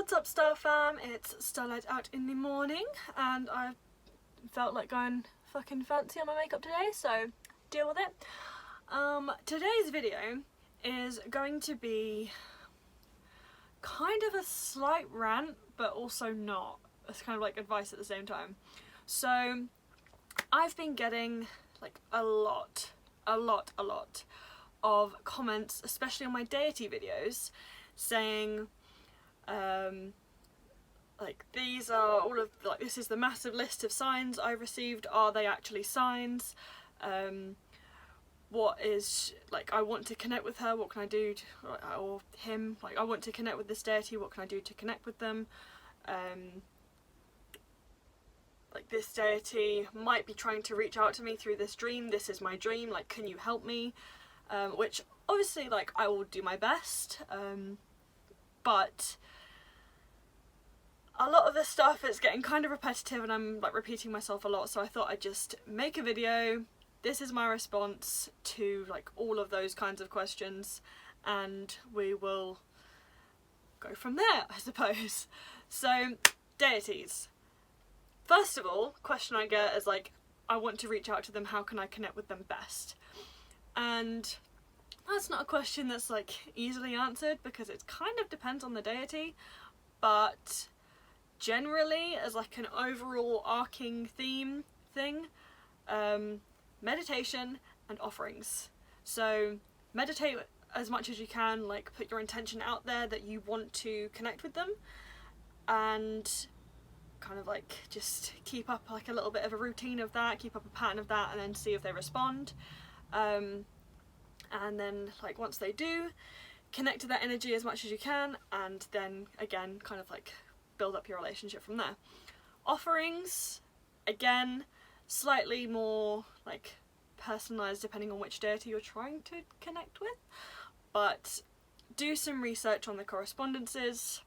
What's up, Star Fam? It's Starlight out in the morning and I felt like going fucking fancy on my makeup today, so deal with it. Today's video is going to be kind of a slight rant, but also not. It's kind of like advice at the same time. So I've been getting like a lot of comments, especially on my deity videos, saying like, these are all of, like, this is the massive list of signs I've received, are they actually signs? What is, like, I want to connect with her, what can I do to, or him, like, I want to connect with this deity, what can I do to connect with them? Like, this deity might be trying to reach out to me through this dream, this is my dream, like, can you help me? Which obviously, like, I will do my best, but a lot of this stuff is getting kind of repetitive and I'm like repeating myself a lot, so I thought I'd just make a video. This is my response to like all of those kinds of questions and we will go from there, I suppose. So, deities. First of all, question I get is like, I want to reach out to them, how can I connect with them best? And that's not a question that's like easily answered because it kind of depends on the deity, but generally, as like an overall arcing theme thing, meditation and offerings. So meditate as much as you can, like put your intention out there that you want to connect with them, and kind of like just keep up like a little bit of a routine of that, keep up a pattern of that, and then see if they respond. And then like once they do, connect to that energy as much as you can, and then again kind of like build up your relationship from there. Offerings, again, slightly more like personalised depending on which deity you're trying to connect with, but do some research on the correspondences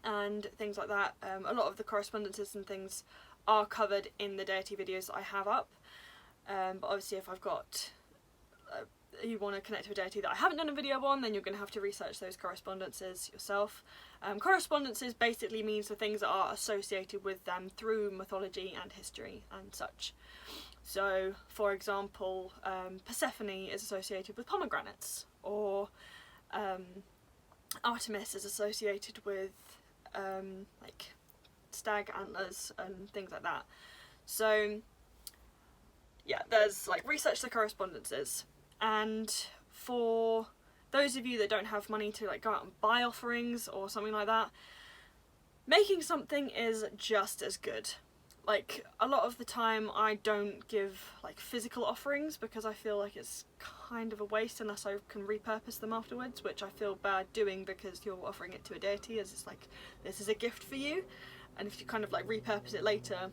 and things like that. A lot of the correspondences and things are covered in the deity videos that I have up, but obviously if I've got you want to connect to a deity that I haven't done a video on, then you're going to have to research those correspondences yourself. Correspondences basically means the things that are associated with them through mythology and history and such. So, for example, Persephone is associated with pomegranates, or Artemis is associated with like stag antlers and things like that. So yeah, there's like research the correspondences. And for those of you that don't have money to like go out and buy offerings or something like that, making something is just as good. Like, a lot of the time I don't give like physical offerings because I feel like it's kind of a waste unless I can repurpose them afterwards, which I feel bad doing because you're offering it to a deity as it's like, this is a gift for you, and if you kind of like repurpose it later,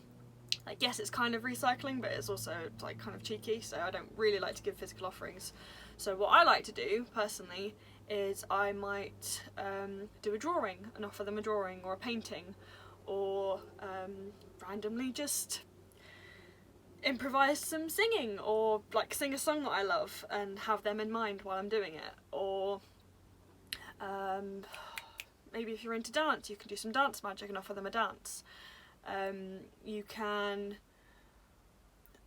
I guess it's kind of recycling, but it's also like kind of cheeky, so I don't really like to give physical offerings. So what I like to do personally is I might do a drawing and offer them a drawing or a painting, or randomly just improvise some singing, or like sing a song that I love and have them in mind while I'm doing it. Or maybe if you're into dance, you can do some dance magic and offer them a dance. You can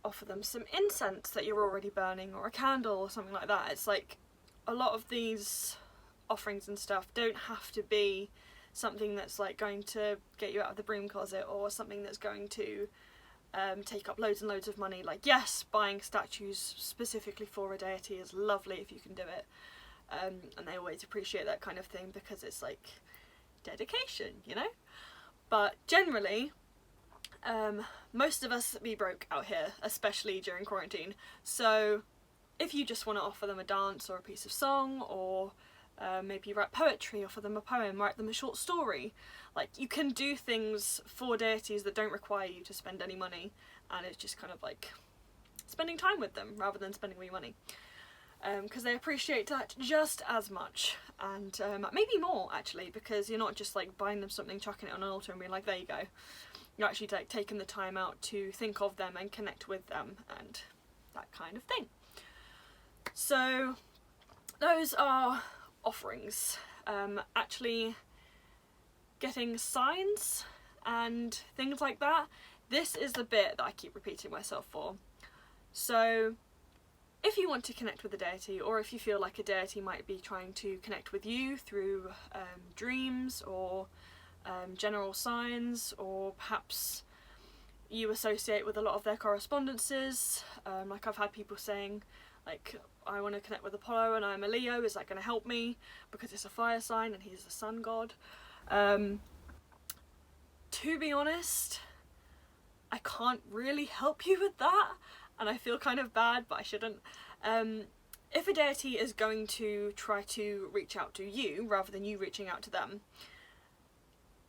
offer them some incense that you're already burning, or a candle or something like that. It's like, a lot of these offerings and stuff don't have to be something that's like going to get you out of the broom closet, or something that's going to take up loads and loads of money. Like, yes, buying statues specifically for a deity is lovely if you can do it, and they always appreciate that kind of thing because it's like dedication, you know? But generally, most of us be broke out here, especially during quarantine. So if you just want to offer them a dance or a piece of song, or maybe write poetry, offer them a poem, write them a short story, like, you can do things for deities that don't require you to spend any money, and it's just kind of like spending time with them rather than spending all your money, because they appreciate that just as much, and maybe more actually, because you're not just like buying them something, chucking it on an altar and being like, there you go. You're actually like taking the time out to think of them and connect with them and that kind of thing. So those are offerings. Actually getting signs and things like that, this is the bit that I keep repeating myself for. So if you want to connect with a deity, or if you feel like a deity might be trying to connect with you through dreams or general signs, or perhaps you associate with a lot of their correspondences, like I've had people saying, like, I want to connect with Apollo and I'm a Leo, is that going to help me? Because it's a fire sign and he's the sun god. To be honest, I can't really help you with that, and I feel kind of bad, but I shouldn't. If a deity is going to try to reach out to you rather than you reaching out to them,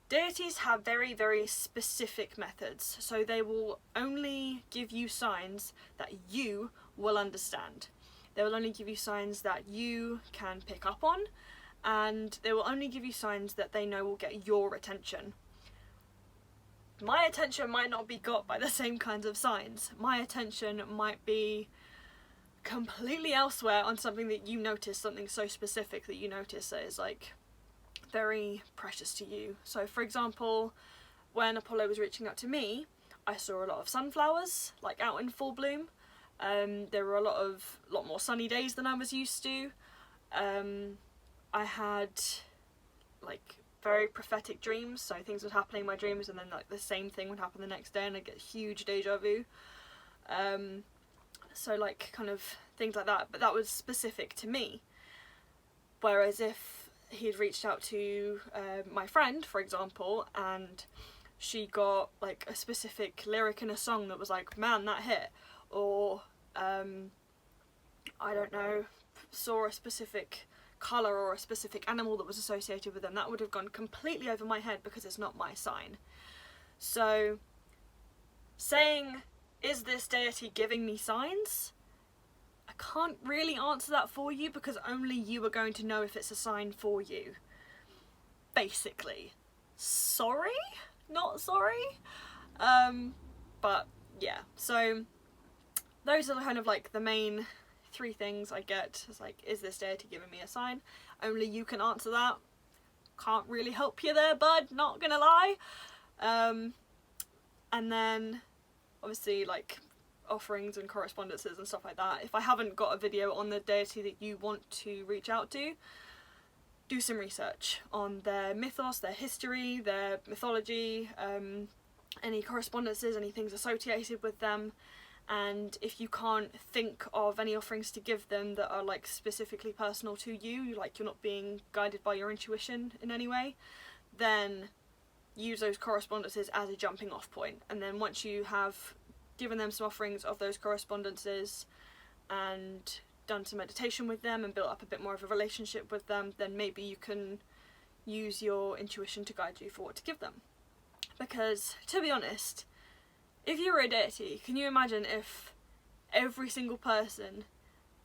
deities have very, very specific methods, so they will only give you signs that you will understand. They will only give you signs that you can pick up on, and they will only give you signs that they know will get your attention. My attention might not be got by the same kinds of signs. My attention might be completely elsewhere on something that you notice, something so specific that you notice that is like very precious to you. So for example, when Apollo was reaching out to me, I saw a lot of sunflowers like out in full bloom. There were a lot more sunny days than I was used to. I had like very prophetic dreams, so things would happen in my dreams and then like the same thing would happen the next day and I'd get huge deja vu. So like kind of things like that, but that was specific to me. Whereas if he had reached out to my friend, for example, and she got like a specific lyric in a song that was like, man, that hit, or I don't know, saw a specific colour or a specific animal that was associated with them, that would have gone completely over my head because it's not my sign. So saying, is this deity giving me signs? I can't really answer that for you because only you are going to know if it's a sign for you. Basically. Sorry? Not sorry? But yeah, so those are kind of like the main 3 things I get. It's like, is this deity giving me a sign? Only you can answer that. Can't really help you there, bud, not gonna lie. And then obviously like offerings and correspondences and stuff like that. If I haven't got a video on the deity that you want to reach out to, do some research on their mythos, their history, their mythology, any correspondences, any things associated with them. And if you can't think of any offerings to give them that are like specifically personal to you, like you're not being guided by your intuition in any way, then use those correspondences as a jumping off point. And then once you have given them some offerings of those correspondences and done some meditation with them and built up a bit more of a relationship with them, then maybe you can use your intuition to guide you for what to give them. Because to be honest, if you were a deity, can you imagine if every single person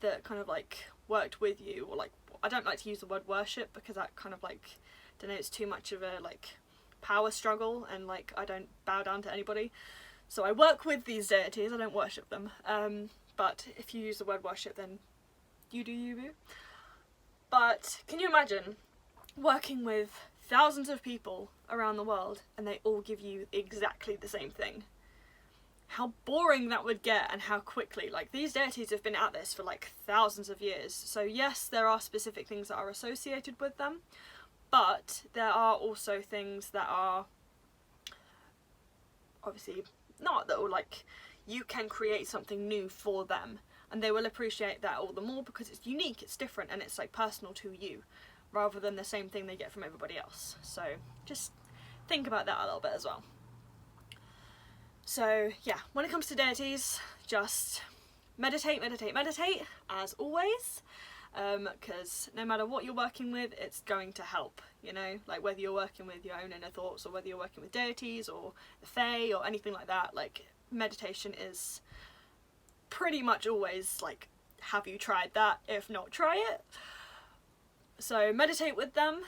that kind of like worked with you, or like, I don't like to use the word worship because that kind of like denotes too much of a like power struggle, and like I don't bow down to anybody. So I work with these deities, I don't worship them. But if you use the word worship, then you do you, boo. But can you imagine working with thousands of people around the world and they all give you exactly the same thing? How boring that would get, and how quickly. Like, these deities have been at this for like thousands of years. So yes, there are specific things that are associated with them, but there are also things that are obviously not, that will like, you can create something new for them and they will appreciate that all the more because it's unique, it's different, and it's like personal to you rather than the same thing they get from everybody else. So just think about that a little bit as well. So yeah, when it comes to deities, just meditate, meditate, meditate, as always, because no matter what you're working with, it's going to help, you know, like whether you're working with your own inner thoughts or whether you're working with deities or the fae or anything like that, like meditation is pretty much always like, have you tried that? If not, try it. So meditate with them,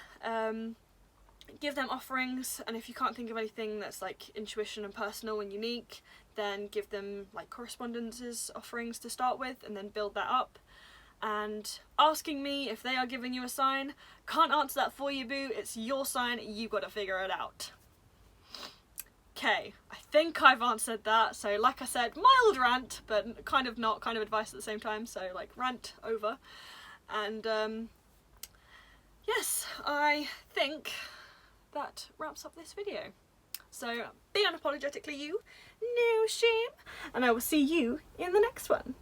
give them offerings, and if you can't think of anything that's like intuition and personal and unique, then give them like correspondences, offerings to start with, and then build that up. and asking me if they are giving you a sign. Can't answer that for you, boo. It's your sign, you gotta figure it out. Okay, I think I've answered that. So like I said, mild rant, but kind of not, kind of advice at the same time. So like rant over. And yes, I think that wraps up this video. So be unapologetically you, no shame, and I will see you in the next one.